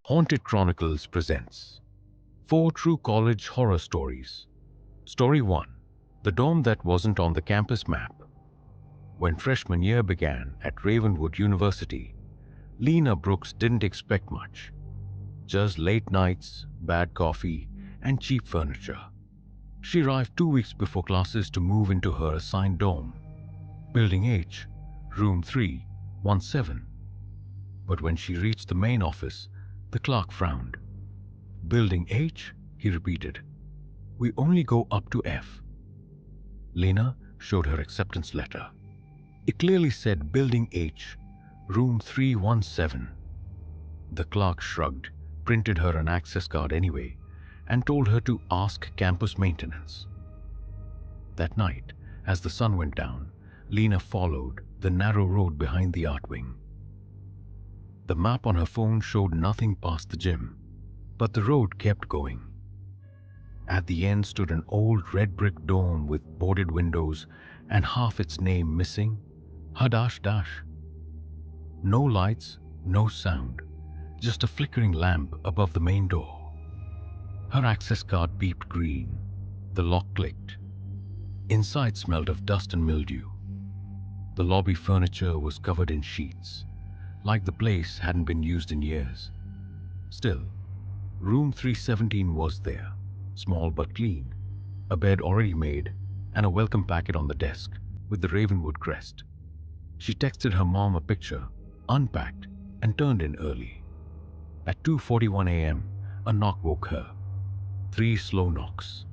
Haunted Chronicles presents 4 True College Horror Stories. Story 1. The Dorm That Wasn't on the Campus Map. When freshman year began at Ravenwood University, Lena Brooks didn't expect much. Just late nights, bad coffee, and cheap furniture. She arrived 2 weeks before classes to move into her assigned dorm, Building H, Room 317. But when she reached the main office, the clerk frowned. "Building H?" he repeated. "We only go up to F." Lena showed her acceptance letter. It clearly said Building H, Room 317. The clerk shrugged, printed her an access card anyway, and told her to ask campus maintenance. That night, as the sun went down, Lena followed the narrow road behind the art wing. The map on her phone showed nothing past the gym, but the road kept going. At the end stood an old red brick dome with boarded windows and half its name missing. Hadash dash. No lights, no sound, just a flickering lamp above the main door. Her access card beeped green. The lock clicked. Inside smelled of dust and mildew. The lobby furniture was covered in sheets, like the place hadn't been used in years. Still, room 317 was there, small but clean, a bed already made, and a welcome packet on the desk with the Ravenwood crest. She texted her mom a picture, unpacked, and turned in early. At 2:41 a.m., a knock woke her. 3 slow knocks.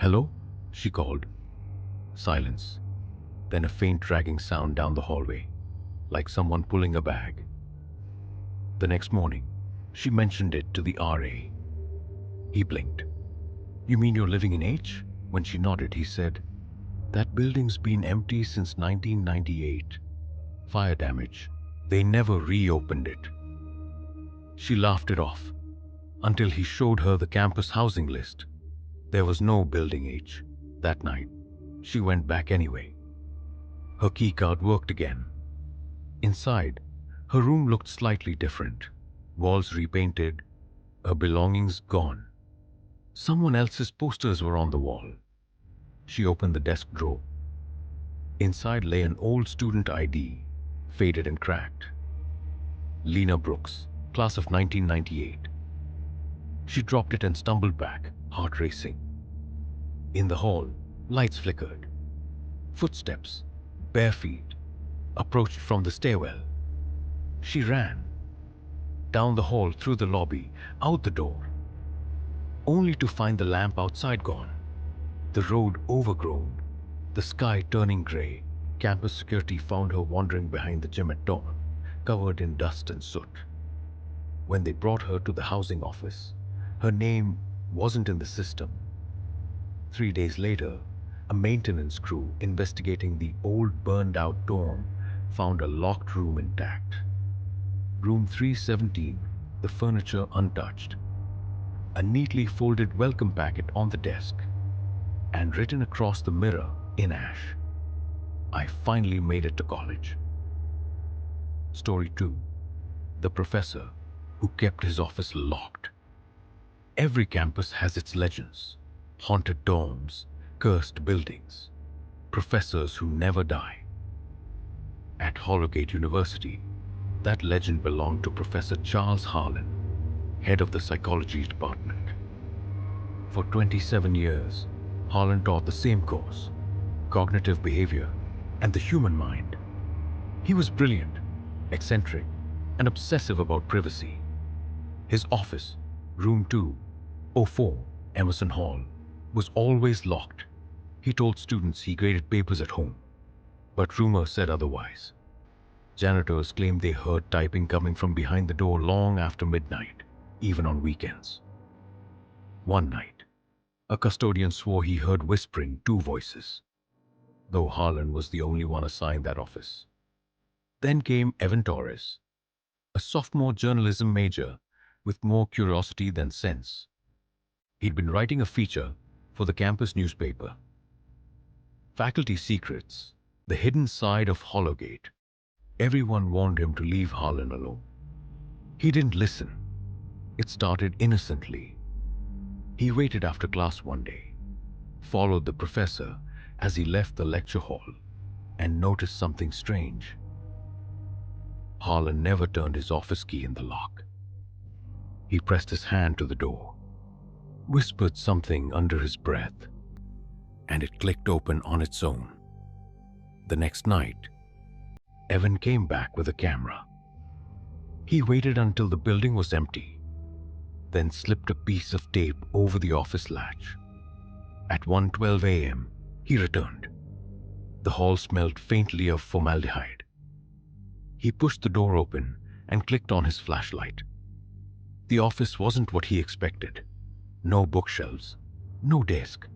"Hello?" she called. Silence. Then a faint dragging sound down the hallway, like someone pulling a bag. The next morning, she mentioned it to the RA. He blinked. "You mean you're living in H?" When she nodded, he said, "That building's been empty since 1998. Fire damage. They never reopened it." She laughed it off, until he showed her the campus housing list. There was no Building H. That night, she went back anyway. Her keycard worked again. Inside, her room looked slightly different. Walls repainted, her belongings gone. Someone else's posters were on the wall. She opened the desk drawer. Inside lay an old student ID, faded and cracked. Lena Brooks, class of 1998. She dropped it and stumbled back, heart racing. In the hall, lights flickered. Footsteps, bare feet, approached from the stairwell. She ran. Down the hall, through the lobby, out the door. Only to find the lamp outside gone. The road overgrown. The sky turning grey. Campus security found her wandering behind the gym at dawn, covered in dust and soot. When they brought her to the housing office, her name wasn't in the system. 3 days later, a maintenance crew investigating the old burned-out dorm found a locked room intact. Room 317, the furniture untouched. A neatly folded welcome packet on the desk, and written across the mirror in ash, "I finally made it to college." Story 2. The professor who kept his office locked. Every campus has its legends. Haunted dorms, cursed buildings, professors who never die. At Hollowgate University, that legend belonged to Professor Charles Harlan, head of the psychology department. For 27 years, Harlan taught the same course, cognitive behavior and the human mind. He was brilliant, eccentric, and obsessive about privacy. His office, room 204, Emerson Hall, was always locked. He told students he graded papers at home, but rumor said otherwise. Janitors claimed they heard typing coming from behind the door long after midnight, even on weekends. One night, a custodian swore he heard whispering 2 voices, though Harlan was the only one assigned that office. Then came Evan Torres, a sophomore journalism major with more curiosity than sense. He'd been writing a feature for the campus newspaper. Faculty Secrets, the hidden side of Hollowgate. Everyone warned him to leave Harlan alone. He didn't listen. It started innocently. He waited after class one day, followed the professor as he left the lecture hall, and noticed something strange. Harlan never turned his office key in the lock. He pressed his hand to the door, whispered something under his breath, and it clicked open on its own. The next night, Evan came back with a camera. He waited until the building was empty, then slipped a piece of tape over the office latch. At 1:12 a.m., he returned. The hall smelled faintly of formaldehyde. He pushed the door open and clicked on his flashlight. The office wasn't what he expected. No bookshelves, no desk,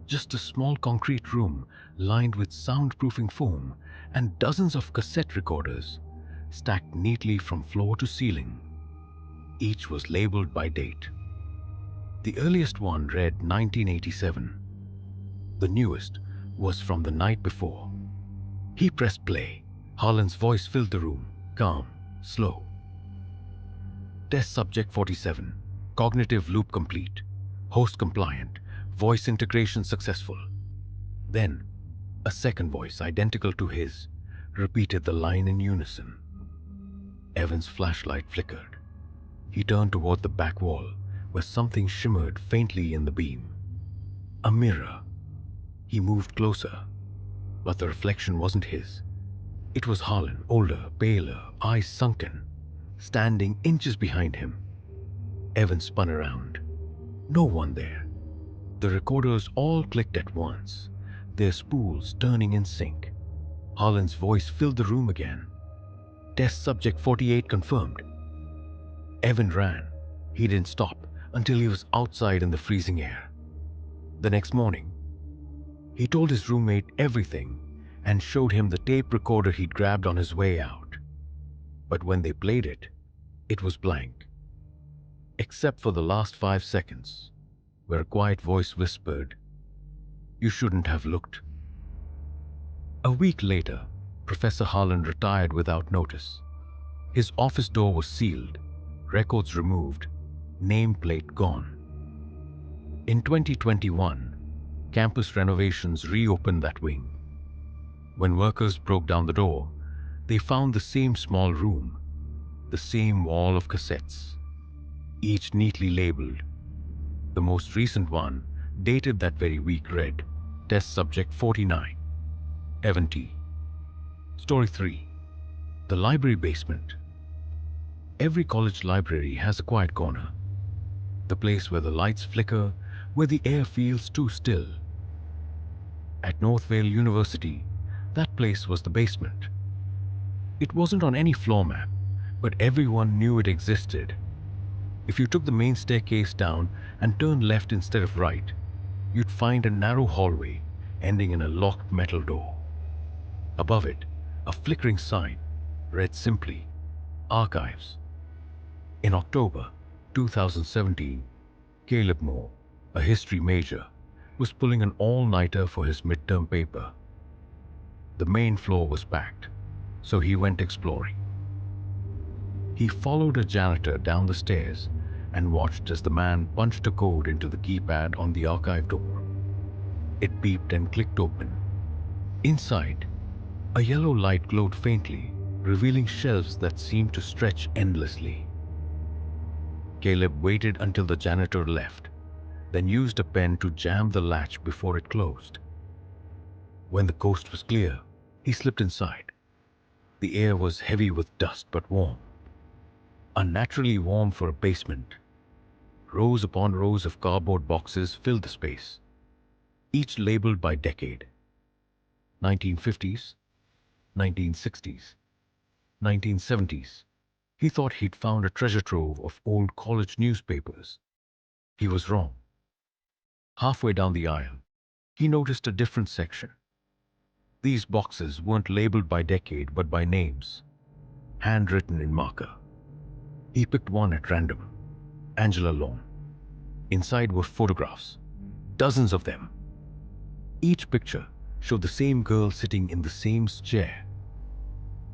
just a small concrete room lined with soundproofing foam and dozens of cassette recorders stacked neatly from floor to ceiling. Each was labeled by date. The earliest one read 1987. The newest was from the night before. He pressed play. Harlan's voice filled the room, calm, slow. Test subject 47. Cognitive loop complete. Host compliant. Voice integration successful. Then, a second voice identical to his repeated the line in unison. Evan's flashlight flickered. He turned toward the back wall, where something shimmered faintly in the beam. A mirror. He moved closer, but the reflection wasn't his. It was Harlan, older, paler, eyes sunken, standing inches behind him. Evan spun around. No one there. The recorders all clicked at once, their spools turning in sync. Harlan's voice filled the room again. Test subject 48 confirmed. Evan ran. He didn't stop until he was outside in the freezing air. The next morning, he told his roommate everything and showed him the tape recorder he'd grabbed on his way out. But when they played it, it was blank, except for the last 5 seconds, where a quiet voice whispered, "You shouldn't have looked." A week later, Professor Harlan retired without notice. His office door was sealed, records removed, nameplate gone. In 2021, campus renovations reopened that wing. When workers broke down the door, they found the same small room, the same wall of cassettes, each neatly labeled. The most recent one, dated that very week, read, Test Subject 49, Evan T. Story 3. The Library Basement. Every college library has a quiet corner, the place where the lights flicker, where the air feels too still. At Northvale University, that place was the basement. It wasn't on any floor map, but everyone knew it existed. If you took the main staircase down and turned left instead of right, you'd find a narrow hallway ending in a locked metal door. Above it, a flickering sign read simply, Archives. In October 2017, Caleb Moore, a history major, was pulling an all-nighter for his midterm paper. The main floor was packed, so he went exploring. He followed a janitor down the stairs and watched as the man punched a code into the keypad on the archive door. It beeped and clicked open. Inside, a yellow light glowed faintly, revealing shelves that seemed to stretch endlessly. Caleb waited until the janitor left, then used a pen to jam the latch before it closed. When the coast was clear, he slipped inside. The air was heavy with dust but warm. Unnaturally warm for a basement. Rows upon rows of cardboard boxes filled the space, each labeled by decade. 1950s, 1960s, 1970s. He thought he'd found a treasure trove of old college newspapers. He was wrong. Halfway down the aisle, he noticed a different section. These boxes weren't labeled by decade but by names, handwritten in marker. He picked one at random, Angela Long. Inside were photographs, dozens of them. Each picture showed the same girl sitting in the same chair.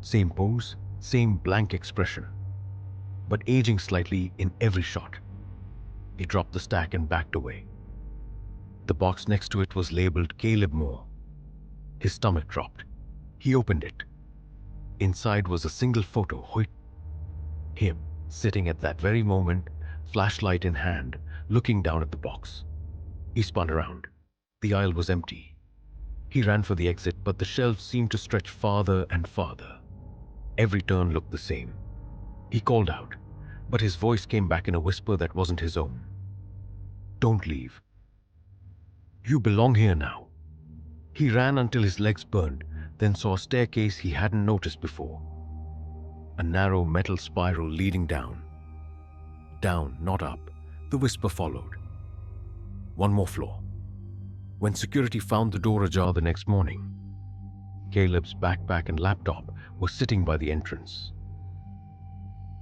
Same pose, same blank expression. but aging slightly in every shot. He dropped the stack and backed away. The box next to it was labeled Caleb Moore. His stomach dropped. He opened it. Inside was a single photo, him, sitting at that very moment, flashlight in hand, looking down at the box. He spun around. The aisle was empty. He ran for the exit, but the shelves seemed to stretch farther and farther. Every turn looked the same. He called out, but his voice came back in a whisper that wasn't his own. "Don't leave. You belong here now." He ran until his legs burned, then saw a staircase he hadn't noticed before. A narrow metal spiral leading down. Down, not up. The whisper followed. One more floor. When security found the door ajar the next morning, Caleb's backpack and laptop were sitting by the entrance.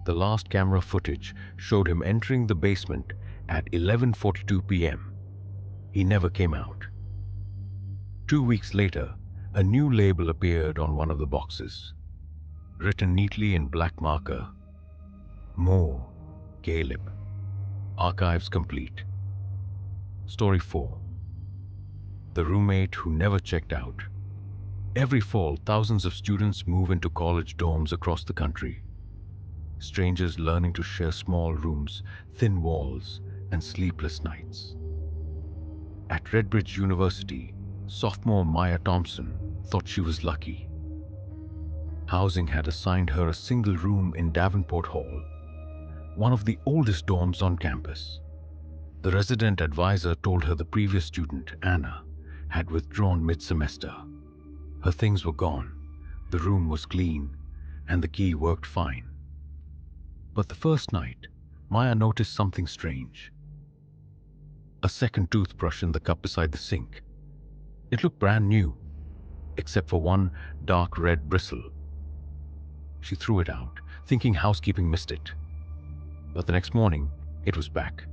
The last camera footage showed him entering the basement at 11:42 p.m. He never came out. 2 weeks later, a new label appeared on one of the boxes, written neatly in black marker. Moore, Caleb. Archives complete. Story 4. The roommate who never checked out. Every fall, thousands of students move into college dorms across the country. Strangers learning to share small rooms, thin walls, and sleepless nights. At Redbridge University, sophomore Maya Thompson thought she was lucky. Housing had assigned her a single room in Davenport Hall, one of the oldest dorms on campus. The resident advisor told her the previous student, Anna, had withdrawn mid-semester. Her things were gone, the room was clean, and the key worked fine. But the first night, Maya noticed something strange. A second toothbrush in the cup beside the sink. It looked brand new, except for one dark red bristle. She threw it out, thinking housekeeping missed it. But the next morning, it was back,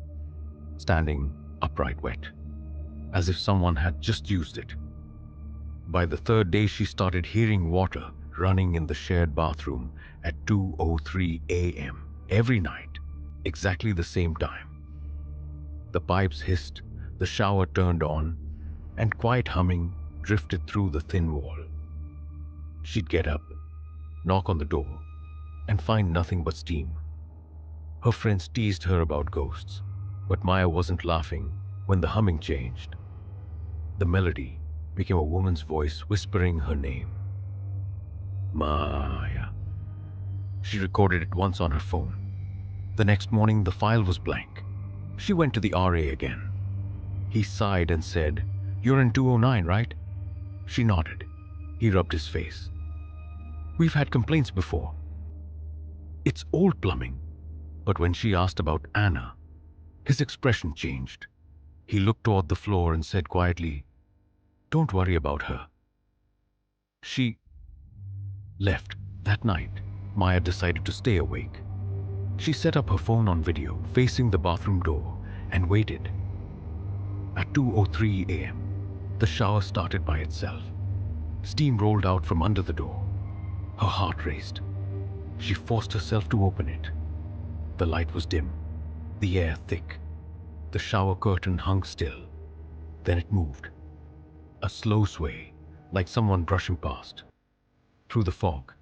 standing upright wet, as if someone had just used it. By the third day, she started hearing water running in the shared bathroom at 2:03 a.m. every night, exactly the same time. The pipes hissed, the shower turned on, and quiet humming drifted through the thin wall. She'd get up, knock on the door, and find nothing but steam. Her friends teased her about ghosts, but Maya wasn't laughing when the humming changed. The melody became a woman's voice whispering her name. Maya. She recorded it once on her phone. The next morning, the file was blank. She went to the RA again. He sighed and said, "You're in 209, right?" She nodded. He rubbed his face. "We've had complaints before. It's old plumbing." But when she asked about Anna, his expression changed. He looked toward the floor and said quietly, "Don't worry about her." She left. That night, Maya decided to stay awake. She set up her phone on video, facing the bathroom door, and waited. At 2:03 a.m., the shower started by itself. Steam rolled out from under the door. Her heart raced. She forced herself to open it. The light was dim, the air thick. The shower curtain hung still. Then it moved. A slow sway, like someone brushing past. Through the fog,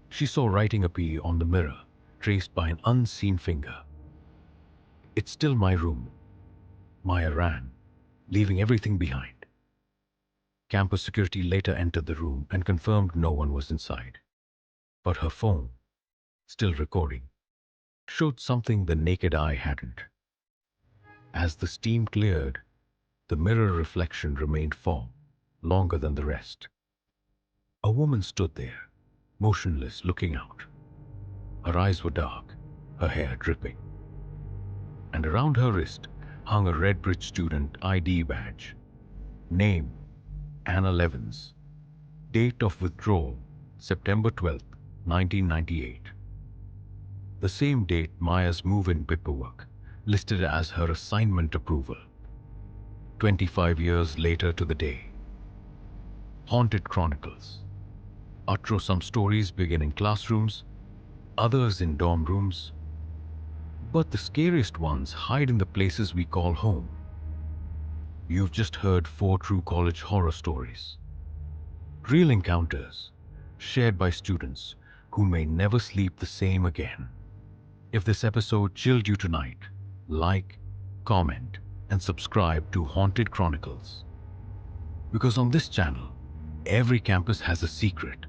she saw writing appear on the mirror, traced by an unseen finger. "It's still my room." Maya ran, leaving everything behind. Campus security later entered the room and confirmed no one was inside. But her phone, still recording, showed something the naked eye hadn't. As the steam cleared, the mirror reflection remained for longer than the rest. A woman stood there, motionless, looking out. Her eyes were dark, her hair dripping. And around her wrist hung a Redbridge student ID badge. Name, Anna Levins. Date of withdrawal, September 12th, 1998. The same date Maya's move-in paperwork listed as her assignment approval. 25 years later to the day. Haunted Chronicles. Some stories begin in classrooms, others in dorm rooms, But the scariest ones hide in the places we call home. You've just heard 4 true college horror stories. Real encounters, shared by students who may never sleep the same again. If this episode chilled you tonight, like, comment, and subscribe to Haunted Chronicles. Because on this channel, every campus has a secret,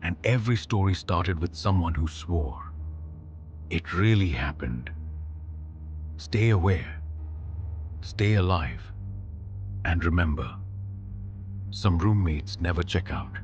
and every story started with someone who swore it really happened. Stay aware, stay alive, and remember, some roommates never check out.